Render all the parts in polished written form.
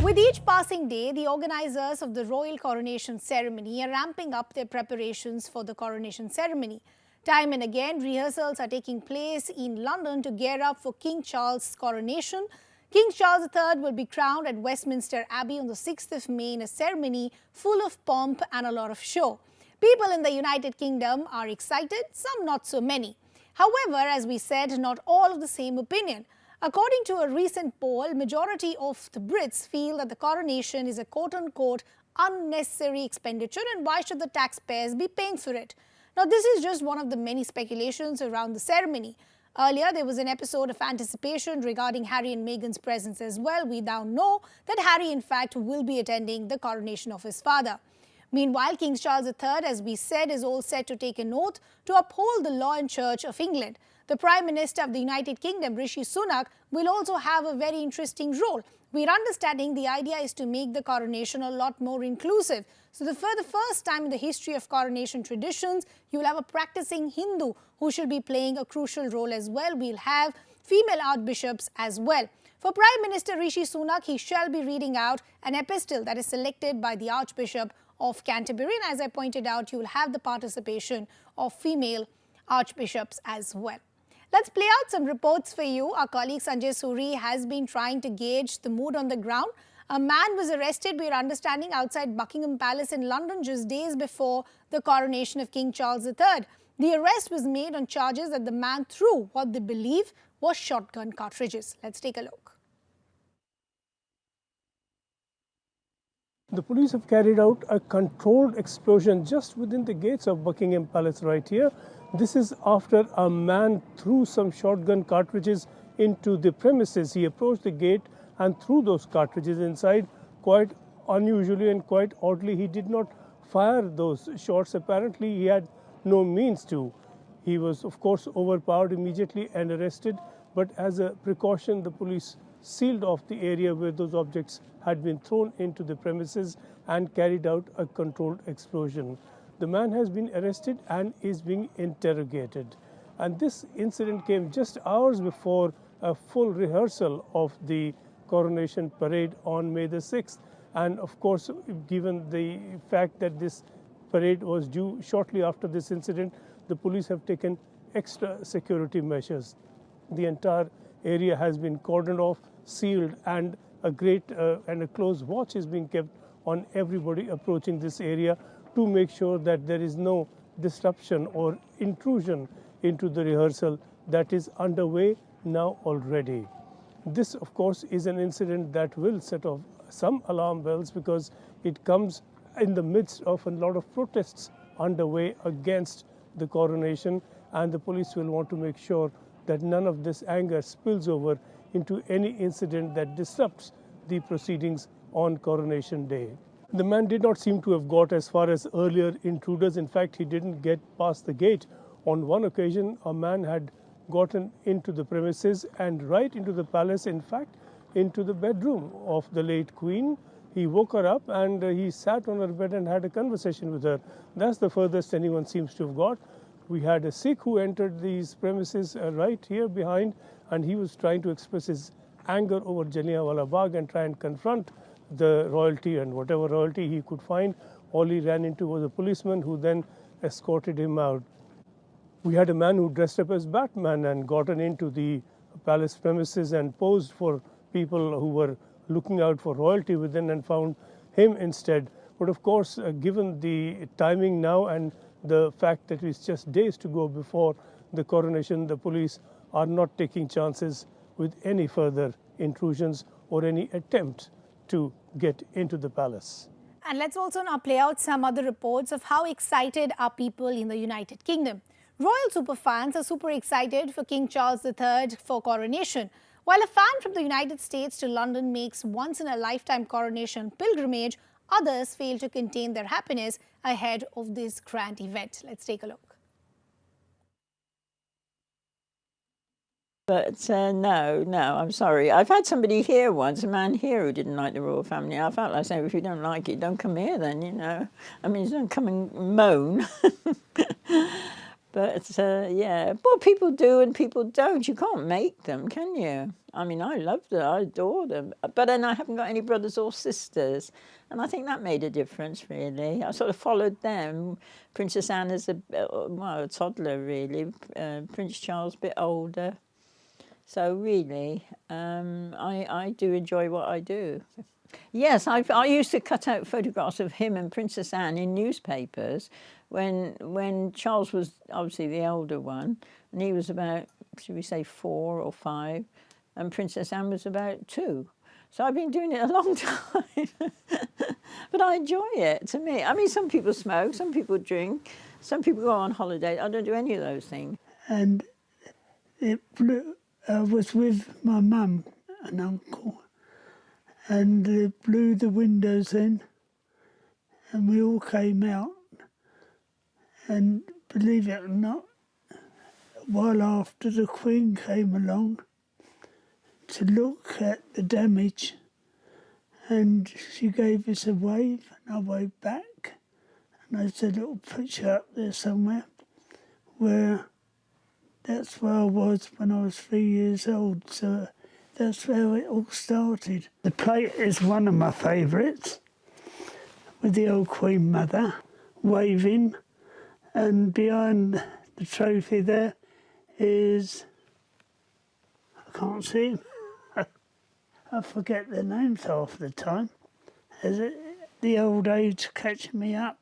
With each passing day, the organisers of the royal coronation ceremony are ramping up their preparations for the coronation ceremony. Time and again, rehearsals are taking place in London to gear up for King Charles' coronation. King Charles III will be crowned at Westminster Abbey on the 6th of May in a ceremony full of pomp and a lot of show. People in the United Kingdom are excited, some not so many. However, as we said, not all of the same opinion. According to a recent poll, majority of the Brits feel that the coronation is a quote-unquote unnecessary expenditure, and why should the taxpayers be paying for it? Now, this is just one of the many speculations around the ceremony. Earlier, there was an episode of anticipation regarding Harry and Meghan's presence as well. We now know that Harry, in fact, will be attending the coronation of his father. Meanwhile, King Charles III, as we said, is all set to take an oath to uphold the law and Church of England. The Prime Minister of the United Kingdom, Rishi Sunak, will also have a very interesting role. We're understanding the idea is to make the coronation a lot more inclusive. So for the first time in the history of coronation traditions, you will have a practicing Hindu who shall be playing a crucial role as well. We'll have female archbishops as well. For Prime Minister Rishi Sunak, he shall be reading out an epistle that is selected by the Archbishop of Canterbury. And as I pointed out, you will have the participation of female archbishops as well. Let's play out some reports for you. Our colleague Sanjay Suri has been trying to gauge the mood on the ground. A man was arrested, we are understanding, outside Buckingham Palace in London just days before the coronation of King Charles III. The arrest was made on charges that the man threw what they believe was shotgun cartridges. Let's take a look. The police have carried out a controlled explosion just within the gates of Buckingham Palace right here. This is after a man threw some shotgun cartridges into the premises. He approached the gate and threw those cartridges inside. Quite unusually and quite oddly, he did not fire those shots. Apparently, he had no means to. He was, of course, overpowered immediately and arrested. But as a precaution, the police sealed off the area where those objects had been thrown into the premises and carried out a controlled explosion. The man has been arrested and is being interrogated. And this incident came just hours before a full rehearsal of the coronation parade on May the 6th. And of course, given the fact that this parade was due shortly after this incident, the police have taken extra security measures. The entire area has been cordoned off, sealed, and a close watch is being kept on everybody approaching this area to make sure that there is no disruption or intrusion into the rehearsal that is underway now already. This, of course, is an incident that will set off some alarm bells because it comes in the midst of a lot of protests underway against the coronation, and the police will want to make sure that none of this anger spills over into any incident that disrupts the proceedings on Coronation Day. The man did not seem to have got as far as earlier intruders. In fact, he didn't get past the gate. On one occasion, a man had gotten into the premises and right into the palace, in fact, into the bedroom of the late Queen. He woke her up and he sat on her bed and had a conversation with her. That's the furthest anyone seems to have got. We had a Sikh who entered these premises right here behind, and he was trying to express his anger over Jallianwala Bagh and try and confront the royalty and whatever royalty he could find. All he ran into was a policeman who then escorted him out. We had a man who dressed up as Batman and gotten into the palace premises and posed for people who were looking out for royalty within and found him instead. But of course, given the timing now and the fact that it's just days to go before the coronation, the police are not taking chances with any further intrusions or any attempt to get into the palace. And let's also now play out some other reports of how excited are people in the United Kingdom. Royal superfans are super excited for King Charles III for coronation. While a fan from the United States to London makes once-in-a-lifetime coronation pilgrimage, others fail to contain their happiness ahead of this grand event. Let's take a look. But no, I'm sorry. I've had somebody here once, a man here who didn't like the royal family. I felt like saying, if you don't like it, don't come here then, you know. I mean, don't come and moan. But yeah, well, people do and people don't. You can't make them, can you? I mean, I loved them, I adore them. But then I haven't got any brothers or sisters. And I think that made a difference, really. I sort of followed them. Princess Anne is a toddler, really. Prince Charles a bit older. So really, I do enjoy what I do. Yes, I used to cut out photographs of him and Princess Anne in newspapers when Charles was obviously the older one, and he was about, should we say, 4 or 5, and Princess Anne was about 2. So I've been doing it a long time. But I enjoy it, to me. I mean, some people smoke, some people drink, some people go on holiday. I don't do any of those things. And I was with my mum and uncle, and they blew the windows in, and we all came out. And believe it or not, a while after, the Queen came along to look at the damage, and she gave us a wave, and I waved back, and there's a little picture up there somewhere where that's where I was when I was 3 years old, so that's where it all started. The plate is one of my favourites, with the old Queen Mother waving, and behind the trophy there is, I can't see him, I forget their names half the time, as the old age catching me up.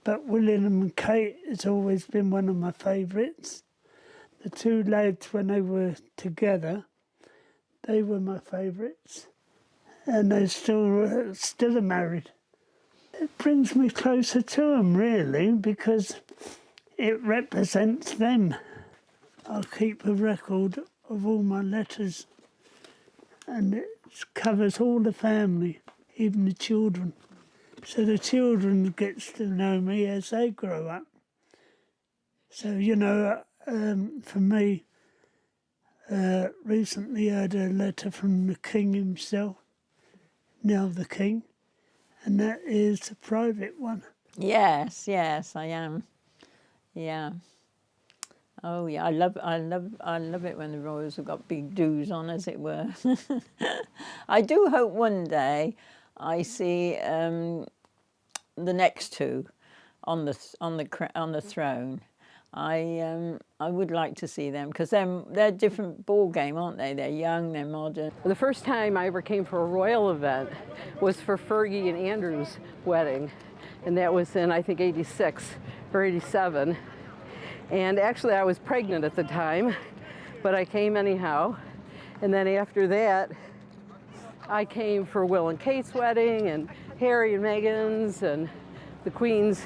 But William and Kate has always been one of my favourites. The 2 lads, when they were together, they were my favourites, and they still are married. It brings me closer to them, really, because it represents them. I'll keep a record of all my letters, and it covers all the family, even the children. So the children gets to know me as they grow up. So, you know, for me, recently I had a letter from the King himself, now the King, and that is a private one. Yes, I am. Yeah. Oh yeah, I love it when the royals have got big do's on, as it were. I do hope one day I see the next 2 on the throne. I would like to see them, because they're a different ball game, aren't they? They're young, they're modern. The first time I ever came for a royal event was for Fergie and Andrew's wedding, and that was in, I think, 86 or 87. And actually I was pregnant at the time, but I came anyhow. And then after that, I came for Will and Kate's wedding, and Harry and Meghan's, and the Queen's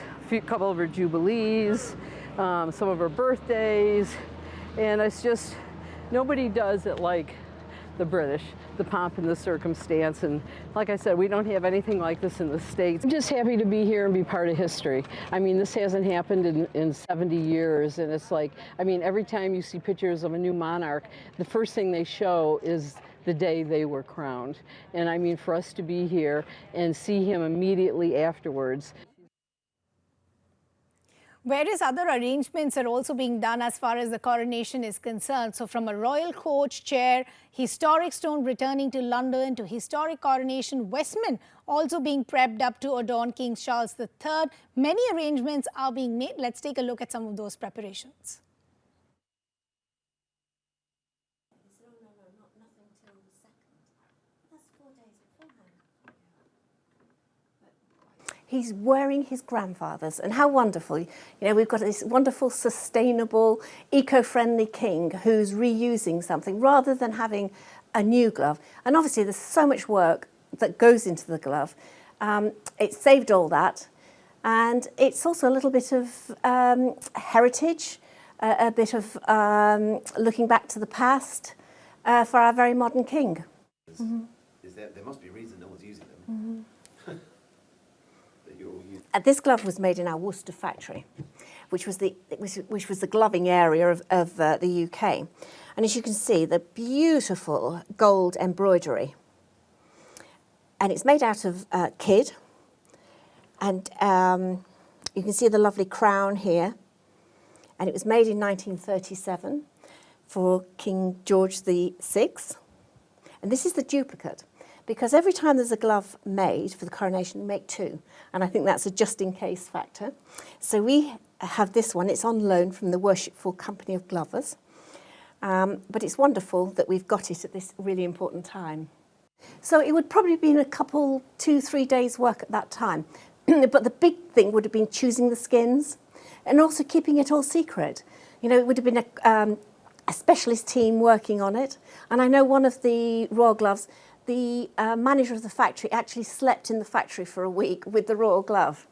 couple of her jubilees, some of her birthdays, and it's just, nobody does it like the British, the pomp and the circumstance. And like I said, we don't have anything like this in the States. I'm just happy to be here and be part of history. I mean, this hasn't happened in 70 years, and it's like, I mean, every time you see pictures of a new monarch, the first thing they show is the day they were crowned. And I mean, for us to be here and see him immediately afterwards. Various other arrangements are also being done as far as the coronation is concerned. So from a royal coach, chair, historic stone returning to London, to historic coronation, Westminster also being prepped up to adorn King Charles III. Many arrangements are being made. Let's take a look at some of those preparations. He's wearing his grandfather's, and how wonderful. You know, we've got this wonderful, sustainable, eco-friendly king who's reusing something rather than having a new glove. And obviously there's so much work that goes into the glove. It saved all that. And it's also a little bit of heritage, a bit of looking back to the past for our very modern king. There must be a reason no one's using them. This glove was made in our Worcester factory, which was the gloving area of the UK. And as you can see, the beautiful gold embroidery. And it's made out of kid. And you can see the lovely crown here. and it was made in 1937 for King George VI. And this is the duplicate, because every time there's a glove made for the coronation, we make two. And I think that's a just-in-case factor. So we have this one. It's on loan from the Worshipful Company of Glovers. But it's wonderful that we've got it at this really important time. So it would probably have been a couple, 2-3 days work at that time. But the big thing would have been choosing the skins and also keeping it all secret. You know, it would have been a specialist team working on it. And I know one of the royal gloves, the manager of the factory actually slept in the factory for a week with the royal glove.